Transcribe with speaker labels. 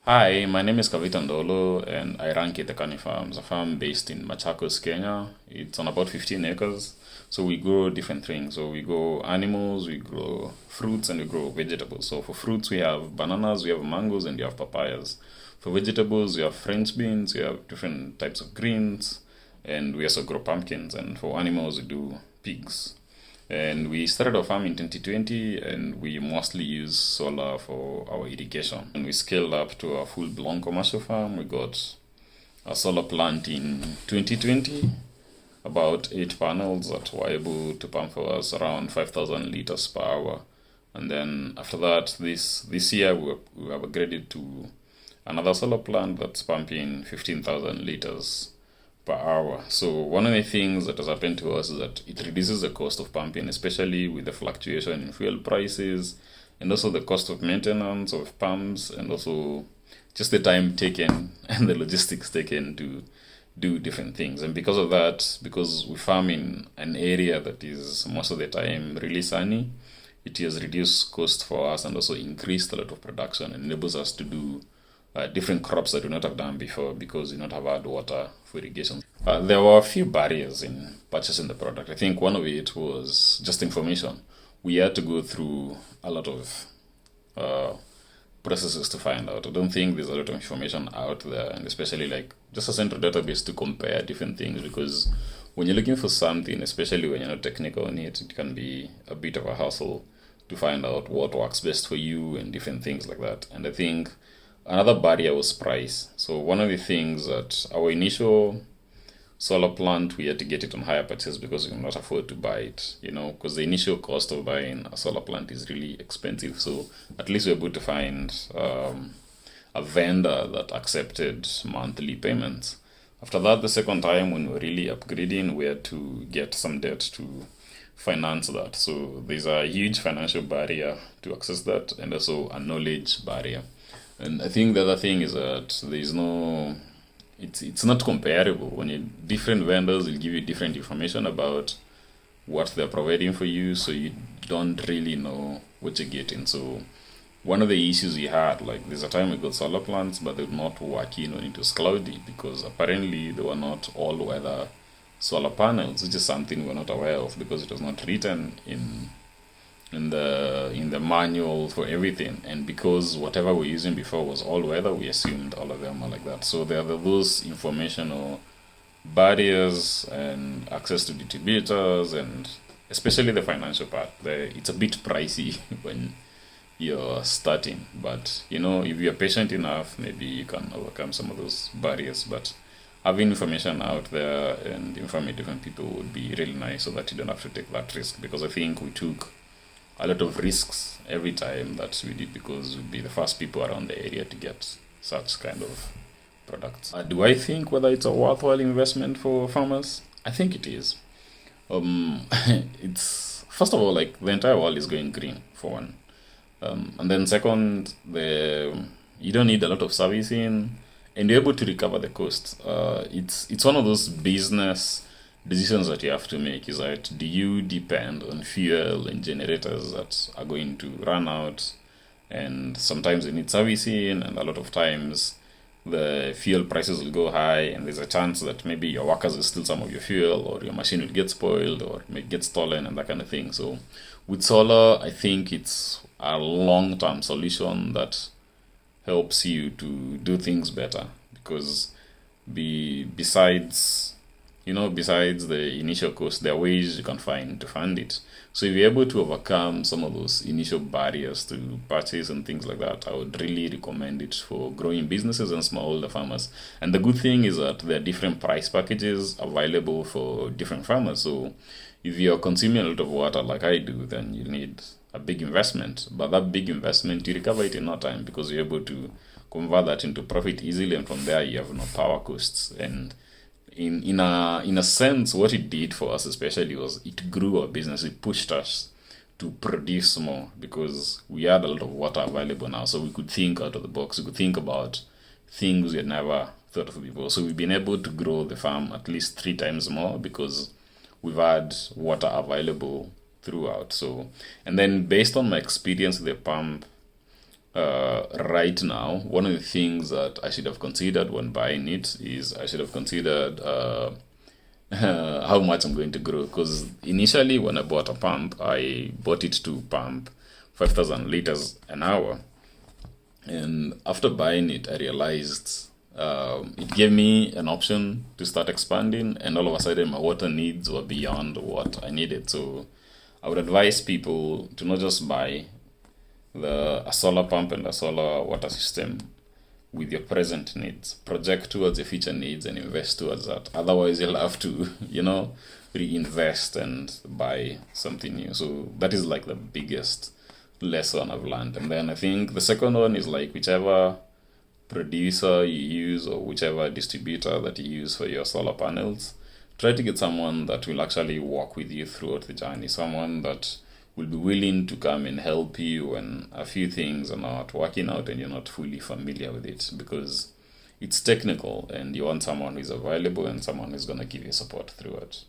Speaker 1: Hi, my name is Kavita Ndolo and I run Kithekani Farms, a farm based in Machakos, Kenya. It's on about 15 acres. So we grow different things. So we grow animals, we grow fruits, and we grow vegetables. So for fruits, we have bananas, we have mangoes, and we have papayas. For vegetables, we have French beans, we have different types of greens, and we also grow pumpkins. And for animals, we do pigs. And we started our farm in 2020 and we mostly use solar for our irrigation. And we scaled up to a full blown commercial farm. We got a solar plant in 2020, about 8 panels that were able to pump for us around 5,000 liters per hour. And then after that, this year we have upgraded to another solar plant that's pumping 15,000 liters per hour. So one of the things that has happened to us is that it reduces the cost of pumping, especially with the fluctuation in fuel prices and also the cost of maintenance of pumps and also just the time taken and the logistics taken to do different things. And because of that, because we farm in an area that is most of the time really sunny, it has reduced cost for us and also increased a lot of production and enables us to do different crops that we not have done before because we not have had water for irrigation. There were a few barriers in purchasing the product. I think one of it was just information. We had to go through a lot of uh, processes to find out. I don't think there's a lot of information out there, and especially like just a central database to compare different things because when you're looking for something, especially when you're not technical on it, it can be a bit of a hassle to find out what works best for you and different things like that. And I think another barrier was price. So one of the things that our initial solar plant, we had to get it on hire purchase because we could not afford to buy it, because the initial cost of buying a solar plant is really expensive. So at least we were able to find a vendor that accepted monthly payments. After that, the second time when we were really upgrading, we had to get some debt to finance that. So there's a huge financial barrier to access that and also a knowledge barrier. And I think the other thing is that there's no, it's not comparable. When different vendors will give you different information about what they're providing for you, so you don't really know what you're getting. So one of the issues we had, like there's a time we got solar plants, but they're not working when it was cloudy because apparently they were not all weather solar panels, which is something we're not aware of because it was not written in the manual for everything, and because whatever we're using before was all weather, we assumed all of them are like that. So there are those informational barriers and access to distributors and especially the financial part. It's a bit pricey when you're starting, but if you're patient enough, maybe you can overcome some of those barriers. But having information out there and informing different people would be really nice so that you don't have to take that risk, because I think we took a lot of risks every time that we did because we'd be the first people around the area to get such kind of products. Do I think whether it's a worthwhile investment for farmers? I think it is. It's first of all, like the entire world is going green for one, and then second, the you don't need a lot of servicing, and you're able to recover the cost. It's one of those business decisions that you have to make. Is that, do you depend on fuel and generators that are going to run out, and sometimes you need servicing, and a lot of times the fuel prices will go high, and there's a chance that maybe your workers will steal some of your fuel, or your machine will get spoiled, or may get stolen, and that kind of thing. So with solar, I think it's a long-term solution that helps you to do things better because besides besides the initial cost, there are ways you can find to fund it. So if you're able to overcome some of those initial barriers to purchase and things like that, I would really recommend it for growing businesses and smallholder farmers. And the good thing is that there are different price packages available for different farmers. So if you're consuming a lot of water like I do, then you need a big investment. But that big investment, you recover it in no time because you're able to convert that into profit easily, and from there you have no power costs. And in a sense, what it did for us especially was it grew our business. It pushed us to produce more because we had a lot of water available now, so we could think out of the box. We could think about things we had never thought of before. So we've been able to grow the farm at least 3 times more because we've had water available throughout. So, and then based on my experience with the pump, right now, one of the things that I should have considered when buying it is I should have considered how much I'm going to grow. Because initially, when I bought a pump, I bought it to pump 5,000 liters an hour. And after buying it, I realized it gave me an option to start expanding, and all of a sudden, my water needs were beyond what I needed. So I would advise people to not just buy a solar pump and a solar water system with your present needs. Project towards your future needs and invest towards that. Otherwise, you'll have to, reinvest and buy something new. So that is like the biggest lesson I've learned. And then I think the second one is like whichever producer you use or whichever distributor that you use for your solar panels, try to get someone that will actually walk with you throughout the journey. Someone that will be willing to come and help you when a few things are not working out and you're not fully familiar with it, because it's technical and you want someone who's available and someone who's going to give you support through it.